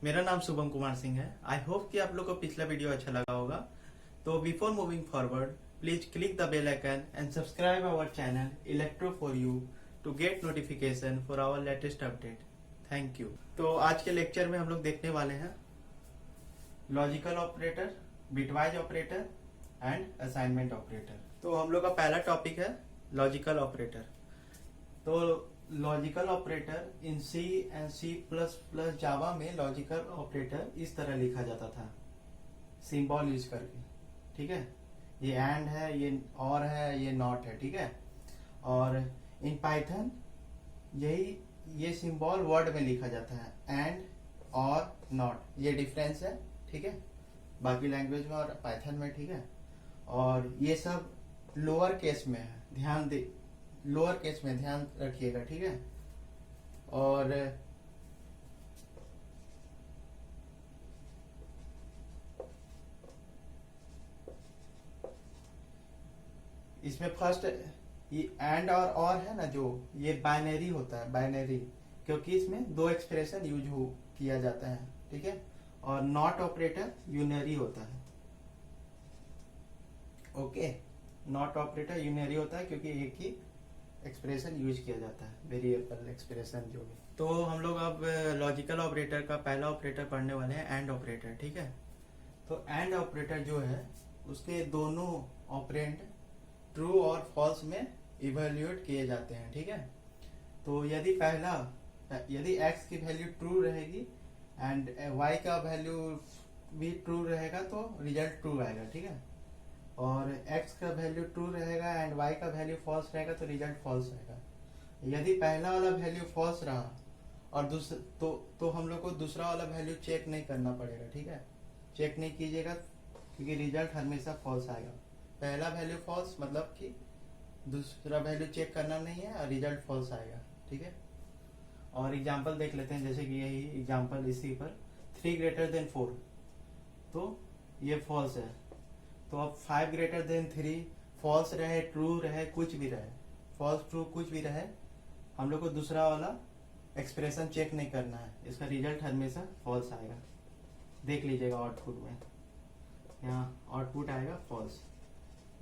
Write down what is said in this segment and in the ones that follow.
मेरा नाम शुभम कुमार सिंह है। आई होप कि आप लोग को पिछला वीडियो अच्छा लगा होगा। तो before moving forward, please click the bell icon and subscribe our channel electro for you to get notification for our latest update. Thank you. तो आज के लेक्चर में हम लोग देखने वाले हैं logical operator, bitwise operator and assignment operator. तो हम लोग का पहला टॉपिक है लॉजिकल ऑपरेटर। तो logical operator in C and C plus plus Java में लॉजिकल ऑपरेटर इस तरह लिखा जाता था, सिंबल यूज करके। ठीक है, ये एंड है, ये और है, ये नॉट है। ठीक है, और इन पाइथन यही ये सिंबल वर्ड में लिखा जाता है, एंड और नॉट, ये डिफरेंस है। ठीक है, बाकी लैंग्वेज में और पाइथन में। ठीक है, और ये सब लोअर केस में है, ध्यान दे, लोअर केस में ध्यान रखिएगा। ठीक है, और इसमें फर्स्ट ये एंड और है ना, जो ये बाइनरी होता है, बाइनरी, क्योंकि इसमें दो एक्सप्रेशन यूज हो किया जाता है। ठीक है, और नॉट ऑपरेटर यूनरी होता है। ओके, नॉट ऑपरेटर यूनरी होता है क्योंकि एक ही एक्सप्रेशन यूज किया जाता है, वेरिएबल एक्सप्रेशन जो भी। तो हम लोग अब लॉजिकल ऑपरेटर का पहला ऑपरेटर पढ़ने वाले हैं, एंड ऑपरेटर। ठीक है, तो एंड ऑपरेटर जो है उसके दोनों ऑपरेंड ट्रू और फॉल्स में इवेल्युएट किए जाते हैं। ठीक है, तो यदि x की वैल्यू ट्रू रहेगी एंड y का वैल्यू भी ट्रू रहेगा तो रिजल्ट ट्रू आएगा। ठीक है, और x का वैल्यू ट्रू रहेगा एंड y का वैल्यू फॉल्स रहेगा तो रिजल्ट फॉल्स आएगा। यदि पहला वाला वैल्यू फॉल्स रहा और तो हम लोग को दूसरा वाला वैल्यू चेक नहीं करना पड़ेगा। ठीक है, चेक नहीं कीजिएगा क्योंकि रिजल्ट हमेशा फॉल्स आएगा। पहला वैल्यू फॉल्स मतलब कि दूसरा वैल्यू चेक करना नहीं है और रिजल्ट फॉल्स आएगा। ठीक है, और एग्जांपल देख लेते हैं, जैसे कि यही एग्जांपल इसी पर 3 ग्रेटर देन 4, तो ये फॉल्स है। तो अब 5 ग्रेटर देन 3 फॉल्स रहे, ट्रू रहे, कुछ भी रहे, फॉल्स ट्रू कुछ भी रहे, हम लोग को दूसरा वाला एक्सप्रेशन चेक नहीं करना है, इसका रिजल्ट हमेशा फॉल्स आएगा। देख लीजिएगा आउटपुट में, यहाँ आउटपुट आएगा फॉल्स।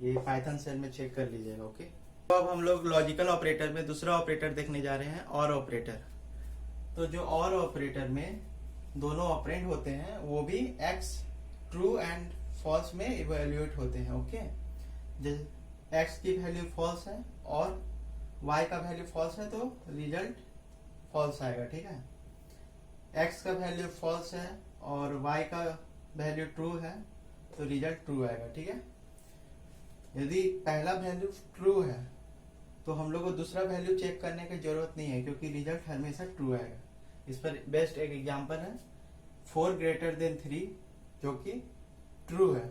ये पाइथन सेल में चेक कर लीजिएगा। ओके, तो अब हम लोग लॉजिकल ऑपरेटर में दूसरा ऑपरेटर देखने जा रहे हैं, और ऑपरेटर। तो जो और ऑपरेटर में दोनों ऑपरेंड होते हैं वो भी x ट्रू एंड फॉल्स में इवेल्युएट होते हैं। ओके, x की वैल्यू फॉल्स है और y का वैल्यू फॉल्स है तो रिजल्ट फॉल्स आएगा। ठीक है, x का वैल्यू फॉल्स है और y का वैल्यू ट्रू है तो रिजल्ट ट्रू आएगा। ठीक है, यदि पहला वैल्यू ट्रू है तो हम लोग को दूसरा वैल्यू चेक करने की जरूरत नहीं है क्योंकि रिजल्ट हमेशा ट्रू आएगा। इस पर बेस्ट एक एग्जांपल है 4 ग्रेटर देन 3 जो कि ट्रू है,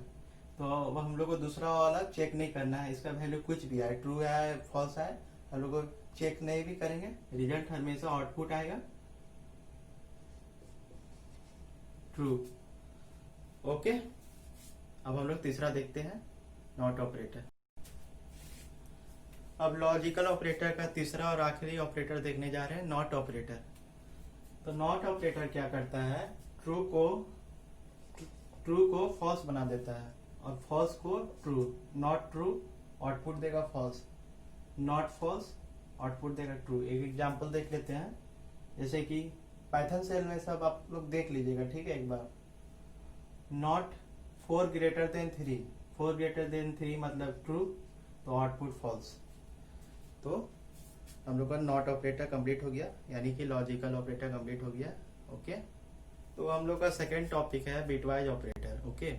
तो अब हम लोग को दूसरा वाला चेक नहीं करना है, इसका वैल्यू कुछ भी आए, ट्रू आए फॉल्स आए, हम लोग को चेक नहीं भी करेंगे, रिजल्ट हमेशा आउटपुट आएगा ट्रू। ओके, अब हम लोग तीसरा देखते हैं, नॉट ऑपरेटर। अब लॉजिकल ऑपरेटर का तीसरा और आखिरी ऑपरेटर देखने जा रहे हैं, नॉट ऑपरेटर। तो नॉट ऑपरेटर क्या करता है, ट्रू को फॉल्स बना देता है और फॉल्स को ट्रू। नॉट ट्रू आउटपुट देगा फॉल्स, नॉट फॉल्स आउटपुट देगा ट्रू। एक एग्जांपल देख लेते हैं, जैसे कि पाइथन सेल में सब आप लोग देख लीजिएगा। ठीक है, एक बार not 4 greater than 3, 4 greater than 3 मतलब ट्रू, तो आउटपुट फॉल्स। तो हम लोग का नॉट ऑपरेटर कंप्लीट हो गया, यानी कि लॉजिकल ऑपरेटर कंप्लीट हो गया। ओके, तो हम लोग का सेकेंड टॉपिक है बिटवाइज ऑपरेटर। ओके,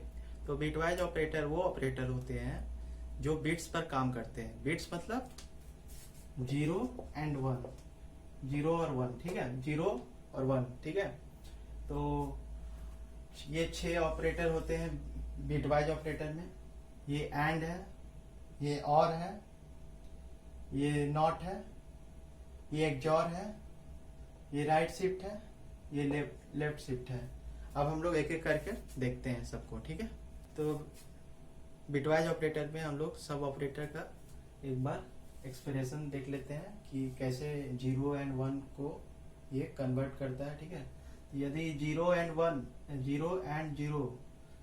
तो बिटवाइज ऑपरेटर वो ऑपरेटर होते हैं जो बिट्स पर काम करते हैं। बिट्स मतलब 0 एंड 1, 0 और 1। ठीक है, 0 और 1। ठीक है, तो ये 6 ऑपरेटर होते हैं बिटवाइज ऑपरेटर में। ये एंड है, ये और है, ये नॉट है, ये एक्सॉर है, ये राइट शिफ्ट है, ये लेफ्ट शिफ्ट है। अब हम लोग एक एक करके देखते हैं सबको। ठीक है, तो बिटवाइज ऑपरेटर में हम लोग सब ऑपरेटर का एक बार एक्सप्रेशन देख लेते हैं कि कैसे 0 एंड 1 को ये कन्वर्ट करता है। ठीक है, यदि 0 एंड 1, 0 एंड 0,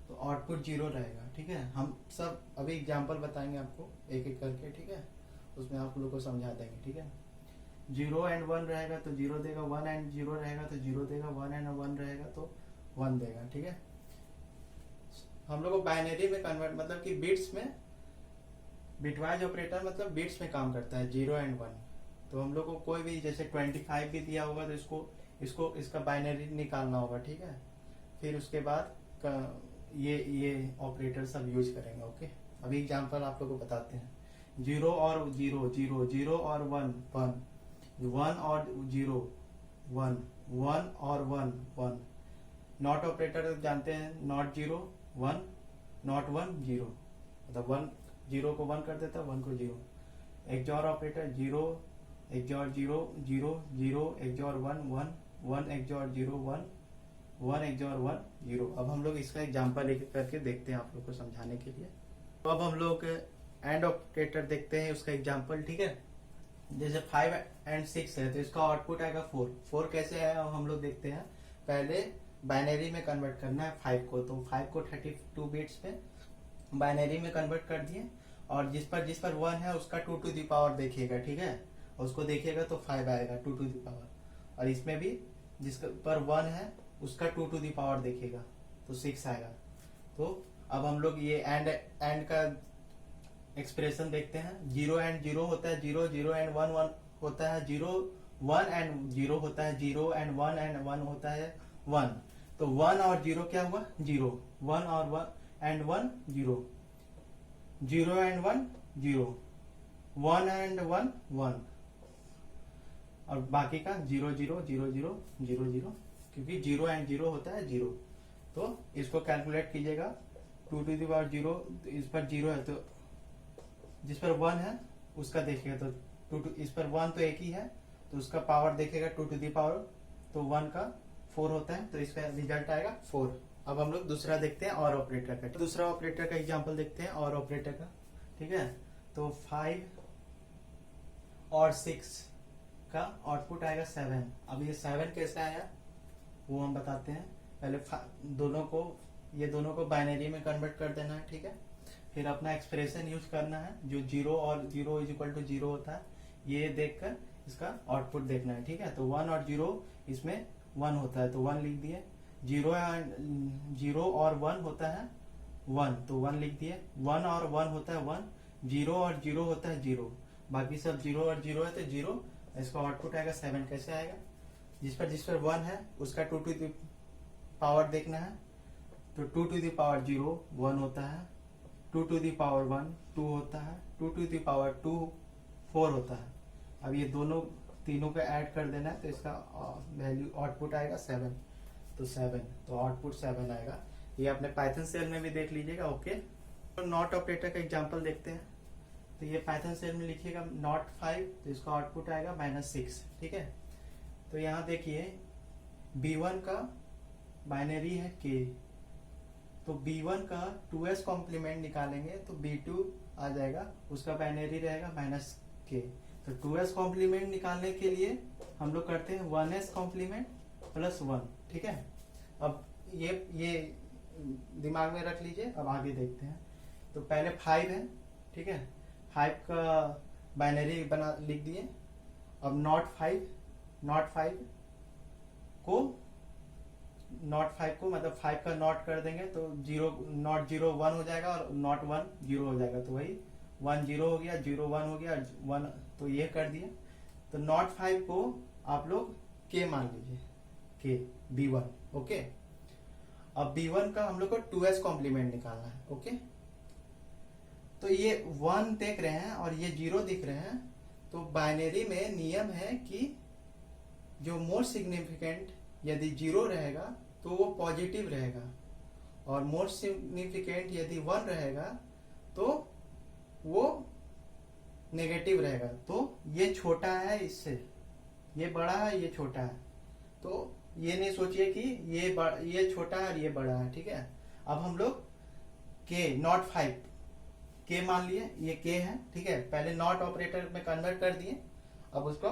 तो आउटपुट 0 रहेगा। ठीक है, हम सब अभी एग्जांपल बताएंगे आपको एक एक करके। ठीक है, उसमें आप लोग को समझा देंगे। ठीक है, 0 एंड 1 रहेगा तो 0 देगा, 1 एंड 0 रहेगा तो 0 देगा, 1 एंड 1 रहेगा तो 1 देगा। ठीक है, हम लोग को बाइनरी में कन्वर्ट मतलब कि बिट्स में, बिटवाइज ऑपरेटर मतलब बिट्स में काम करता है 0 एंड 1। तो हम लोग को कोई भी जैसे 25 भी दिया होगा तो इसका बाइनरी निकालना होगा। ठीक है, फिर उसके बाद ये ऑपरेटर सब यूज करेंगे। ओके, अभी एग्जांपल आप लोग को बताते हैं। 0 और 0, 0, 0 और 1, 1, 1 और 0, 1, 1 और 1, 1। नॉट ऑपरेटर जानते हैं, नॉट 0, 1, नॉट 1, 0, मतलब 1 0 को 1 कर देता है, 1 को 0। XOR operator 0 XOR 0, 0, 0 XOR 1, 1, 1 XOR 0, 1, 1 XOR 1, 0। अब हम लोग इसका एग्जांपल एक करके देखते हैं आप लोग को समझाने के लिए। तो अब हम लोग एंड ऑपरेटर देखते हैं उसका एग्जांपल। ठीक है, जैसे 5 एंड 6 है तो इसका आउटपुट आएगा 4। 4 कैसे है हम लोग देखते हैं। पहले बाइनरी में कन्वर्ट करना है 5 को, तो 5 को 32 बिट्स में बाइनरी में कन्वर्ट कर दिए, और जिस पर 1 है उसका 2 टू द पावर देखिएगा। ठीक है, और उसको देखिएगा तो 5 आएगा 2 टू द पावर, और इसमें भी जिस पर 1 है उसका 2 टू द पावर देखिएगा तो 6 आएगा। तो अब हम लोग ये एंड का एक्सप्रेशन देखते हैं। 0 एंड 0 होता है 0, 0 एंड 1, 1 होता है 0, 1 एंड 0 होता है 0, एंड 1 एंड 1 होता है 1। तो 1 और 0 क्या हुआ, 0, 1 और 1 एंड 1, 0, 0 एंड 1, 0, 1 एंड 1, 1, और बाकी का 0, 0, 0, 0, 0, 0, क्योंकि 0 एंड 0 होता है 0। तो इसको कैलकुलेट कीजिएगा 2 टू द पावर 0, इस पर 0 है तो जिस पर 1 है उसका देखिएगा तो 2 इस पर 1 तो एक ही है तो उसका पावर देखेगा 2 टू द पावर, तो 1 का 4 होता है, तो इसका रिजल्ट आएगा 4। अब हम लोग दूसरा देखते हैं और ऑपरेटर का। दूसरा ऑपरेटर का एग्जांपल देखते हैं और ऑपरेटर का। ठीक है, तो 5 और 6 का आउटपुट आएगा 7। अब ये 7 कैसे आया वो हम बताते हैं। पहले दोनों को बाइनरी में कन्वर्ट कर देना है। ठीक है, फिर अपना एक्सप्रेशन यूज करना है जो 0 और 0 इज इक्वल टू 0 होता है, ये देखकर इसका आउटपुट देखना है। ठीक है, तो 1 और 0 इसमें 1 होता है तो 1 लिख दिए, 0 और 1 होता है 1 तो 1 लिख दिए, 1 और 1 होता है 1, 0 और 0 होता है 0, बाकी सब 0 और 0 है तो 0। इसका आउटपुट आएगा 7। कैसे आएगा, जिस पर 1 है उसका 2 टू द पावर देखना है, तो 2 टू द पावर 0 1 होता है, 2 टू द पावर 1 2 होता है, 2 टू द पावर 2 4 होता है। अब ये तीनों को ऐड कर देना है तो इसका वैल्यू आउटपुट आएगा 7, तो 7, तो आउटपुट 7 आएगा। ये अपने पाइथन सेल में भी देख लीजिएगा। ओके, तो नॉट ऑपरेटर का एग्जांपल देखते हैं। तो ये पाइथन सेल में लिखिएगा नॉट 5, तो इसका आउटपुट आएगा -6। ठीक है, तो यहाँ देखिए B1 का बाइनरी है K, तो B1 का 2s कॉम्प्लीमेंट निकालेंगे तो B2 आ जाएगा, उसका बाइनरी रहेगा -K। तो 2s कॉम्प्लीमेंट निकालने के लिए हम लोग करते हैं 1s कॉम्प्लीमेंट प्लस 1। ठीक है, अब ये दिमाग में रख लीजिए। अब आगे देखते हैं। तो पहले 5 है। ठीक है, 5 का बाइनरी लिख दिए। अब नॉट 5 को मतलब 5 का नॉट कर देंगे तो 0 नॉट 0 1 हो जाएगा और नॉट 1 0 हो जाएगा, तो वही 1 0 हो गया, 0 1 हो गया, 1, तो ये कर दिए। तो नॉट 5 को आप लोग K मान लीजिए, K B1। ओके, अब B1 का हम लोग को 2s कॉम्प्लीमेंट निकालना है। ओके, तो ये 1 देख रहे हैं और ये 0 दिख रहे हैं, तो बाइनरी में नियम है कि जो मोस्ट सिग्निफिकेंट यदि 0 रहेगा तो वो पॉजिटिव रहेगा, और मोस्ट सिग्निफिकेंट यदि 1 रहेगा तो वो नेगेटिव रहेगा। तो ये छोटा है इससे, ये बड़ा है ये छोटा है, तो ये नहीं सोचिए कि ये छोटा है और ये बड़ा है। ठीक है, अब हम लोग K नॉट 5 K मान लिए, ये K है। ठीक है, पहले नॉट ऑपरेटर में कन्वर्ट कर दिए, अब उसको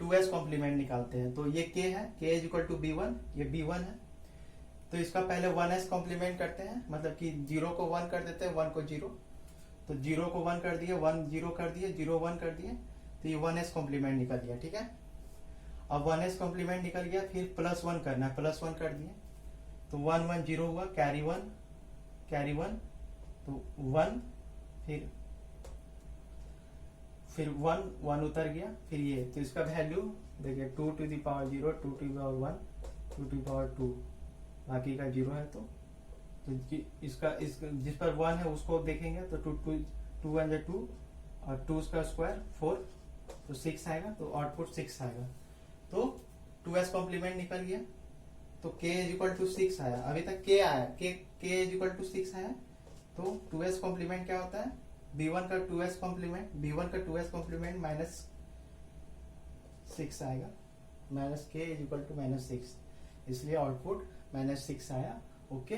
2s कॉम्प्लीमेंट निकालते हैं। तो ये k है, k is equal to b1, ये b1 है। तो इसका पहले 1s कॉम्प्लीमेंट करते हैं, मतलब कि 0 को 1 कर देते हैं, 1 को 0। तो 0 को 1 कर दिए, 1 0 कर दिए, 0 1 कर दिए, तो ये 1s कॉम्प्लीमेंट निकल गया। ठीक है, अब 1s कॉम्प्लीमेंट निकल गया, फिर +1 करना है, +1 कर दिए, तो 1 1 0 हुआ, कैरी 1, तो 1, फिर 1 1 उतर गया, फिर ये, तो इसका वैल्यू देखिए 2 to the power 0, 2 to the power 1, 2 to the power 2, बाकी का 0 है। तो इसका जिस पर 1 है उसको देखेंगे तो 2 1 जा 2 और 2 का स्क्वायर 4, तो 6 आएगा, तो आउटपुट 6 आएगा। तो 2s कॉम्प्लीमेंट निकल गया, तो k इज इक्वल टू 6 आया। अभी तक k आया, k इज इक्वल टू 6 आया। तो 2s कॉम्प्लीमेंट क्या होता है, b1 का 2s कॉम्प्लीमेंट, b1 का 2s कॉम्प्लीमेंट -6 आएगा, minus k is equal to -6, इसलिए आउटपुट -6 आया। ओके,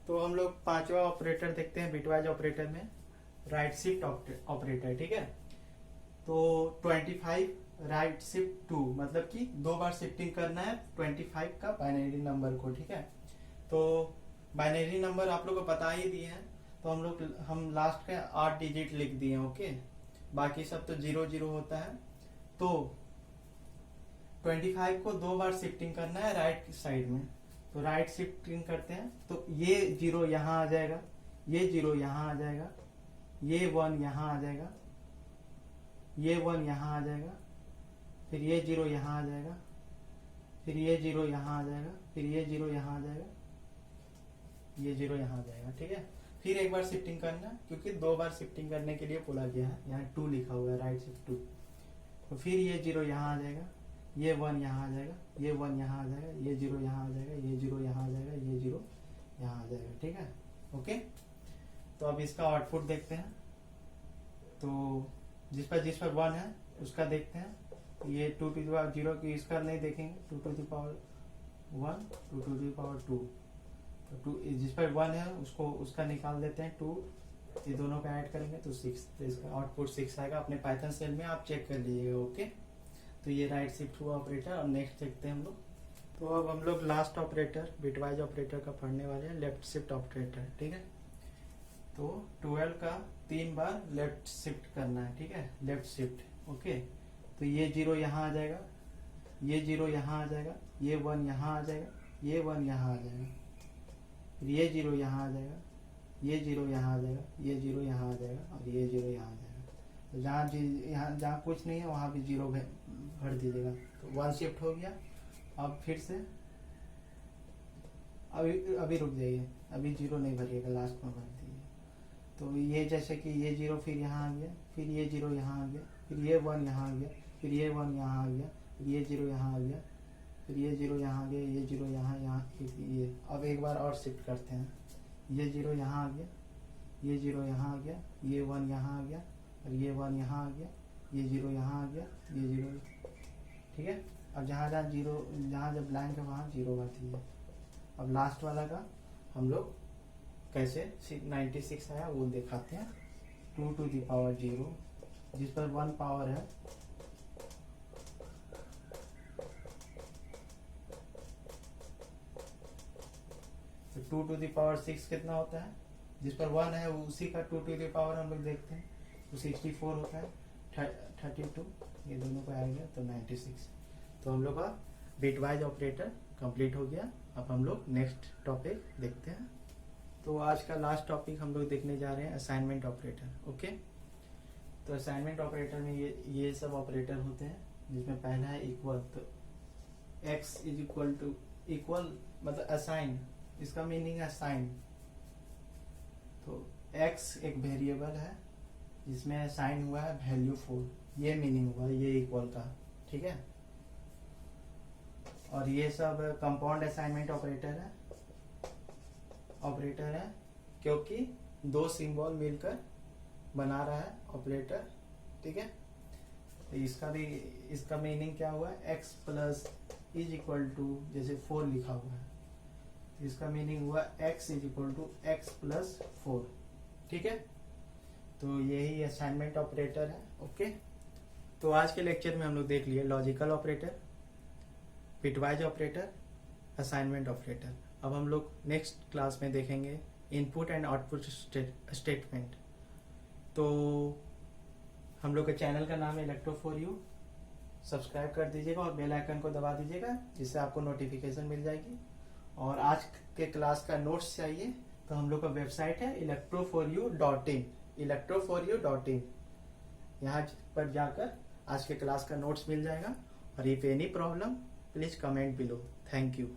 तो हम लोग पांचवा ऑपरेटर देखते हैं बिटवाइज ऑपरेटर में, राइट शिफ्ट ऑपरेटर। ठीक है, तो 25 राइट शिफ्ट 2, मतलब कि 2 बार शिफ्टिंग करना है 25 का बाइनरी नंबर को। ठीक है, तो बाइनरी नंबर आप लोग को बता ही दिए हैं, तो हम लास्ट के 8 डिजिट लिख दिए हैं। ओके, बाकी सब तो 0 0 होता है। तो 25 को 2 बार शिफ्टिंग करना है राइट साइड में, तो राइट शिफ्टिंग करते हैं, तो ये 0 यहाँ आ जाएगा, ये 0 यहाँ आ जाएगा, ये 1 यहाँ आ जाएगा, ये 1 यहाँ आ जाएगा, फिर ये 0 यहाँ आ जाएगा, फिर ये 0 यहाँ आ जाएगा, फिर ये 0 यहाँ आ जाएगा, ये 0 यहाँ आ जाएगा। ठीक है, फिर एक बार शिफ्टिंग करना, क्योंकि 2 बार शिफ्टिंग करने के लिए बोला गया है, यहाँ 2 लिखा हुआ है, राइट शिफ्ट 2। तो फिर ये 0 यहाँ आ जाएगा, ये 1 यहाँ आ जाएगा, ये 1 यहाँ आ जाएगा, ये 0 यहाँ आ जाएगा, ये 0 यहाँ आ जाएगा, ये 0 यहाँ आ जाएगा। ठीक है, ओके। तो अब इसका आउटपुट देखते हैं, तो जिस पर 1 है उसका देखते हैं। ये 2 टू द पावर 0 की इसका नहीं देखेंगे, 2 to the power 1, 2 to the power 2, तो 2 जिस पर 1 है उसका निकाल देते हैं 2, ये दोनों का ऐड करेंगे तो 6, तो इसका आउटपुट 6 आएगा। अपने पाइथन सेल में आप चेक कर लीजिएगा। ओके, तो ये राइट शिफ्ट हुआ ऑपरेटर। और नेक्स्ट देखते हैं हम लोग, तो अब हम लोग लास्ट ऑपरेटर बिटवाइज ऑपरेटर का पढ़ने वाले हैं, लेफ्ट शिफ्ट ऑपरेटर। ठीक है, तो 12 का 3 बार लेफ्ट शिफ्ट करना है। ठीक है, लेफ्ट शिफ्ट। ओके, तो ये 0 यहाँ आ जाएगा, ये 0 यहाँ आ जाएगा, ये 1 यहाँ आ जाएगा, ये 1 यहाँ आ जाएगा, फिर ये 0 यहाँ आ जाएगा, ये 0 यहाँ आ जाएगा, ये 0 यहाँ आ जाएगा, और ये 0 यहाँ आ जाएगा। तो जहाँ कुछ नहीं है वहाँ भी 0 भर दीजिएगा। तो 1 शिफ्ट हो गया। अब फिर से अभी रुक जाइए, अभी 0 नहीं भरिएगा, लास्ट में भर दीजिए। तो ये जैसे कि ये 0 फिर यहाँ आ गया, फिर ये 0 यहाँ आ गया, फिर ये 1 यहाँ आ गया, फिर ये 1 यहाँ आ गया, फिर ये 0 यहाँ आ गया, फिर ये 0 यहाँ आ गया, ये 0 यहाँ ये। अब एक बार और शिफ्ट करते हैं, ये 0 यहाँ आ गया, ये 0 यहाँ आ गया, ये 1 यहाँ आ गया, और ये 1 यहाँ आ गया, ये 0 यहाँ आ गया, ये 0। ठीक है, अब जहाँ जब ब्लैंक है वहाँ 0 भर दीजिए। अब लास्ट वाला का हम लोग कैसे 96 आया वो दिखाते हैं। 2 टू द पावर 0, जिस पर 1 पावर है, तो 2 टू द पावर 6 कितना होता है, जिस पर 1 है उसी का 2 टू द पावर हम लोग देखते हैं, तो 64 होता है, 32, ये दोनों को आ गया तो 96। तो हम लोग का बिटवाइज ऑपरेटर कंप्लीट हो गया। अब हम लोग नेक्स्ट टॉपिक देखते हैं। तो आज का लास्ट टॉपिक हम लोग देखने जा रहे हैं असाइनमेंट ऑपरेटर। ओके, तो असाइनमेंट ऑपरेटर में ये सब ऑपरेटर होते हैं, जिसमें पहला है इक्वल। तो x is equal to equal मतलब असाइन, इसका मीनिंग है असाइन। तो x एक वेरिएबल है जिसमें असाइन हुआ है वैल्यू 4, ये मीनिंग हुआ ये इक्वल का। ठीक है, और ये सब कंपाउंड असाइनमेंट ऑपरेटर है क्योंकि 2 सिंबल मिलकर बना रहा है ऑपरेटर। ठीक है, तो इसका मीनिंग क्या हुआ, x plus is equal to जैसे 4 लिखा हुआ है, तो इसका मीनिंग हुआ x is equal to x plus 4। ठीक है, तो यही असाइनमेंट ऑपरेटर है। ओके, तो आज के लेक्चर में हम लोग देख लिए logical operator, bitwise operator, assignment operator. अब हम लोग नेक्स्ट क्लास में देखेंगे इनपुट एंड आउटपुट स्टेटमेंट। तो हम लोग के चैनल का नाम है इलेक्ट्रो फॉर यू। सब्सक्राइब कर दीजिएगा और बेल आइकन को दबा दीजिएगा, जिससे आपको नोटिफिकेशन मिल जाएगी। और आज के क्लास का नोट्स चाहिए तो हम लोग का वेबसाइट है electro4u.in, electro4u.in। यहाँ पर जाकर आज के क्लास का नोट्स मिल जाएगा। और if any problem please comment below. Thank you.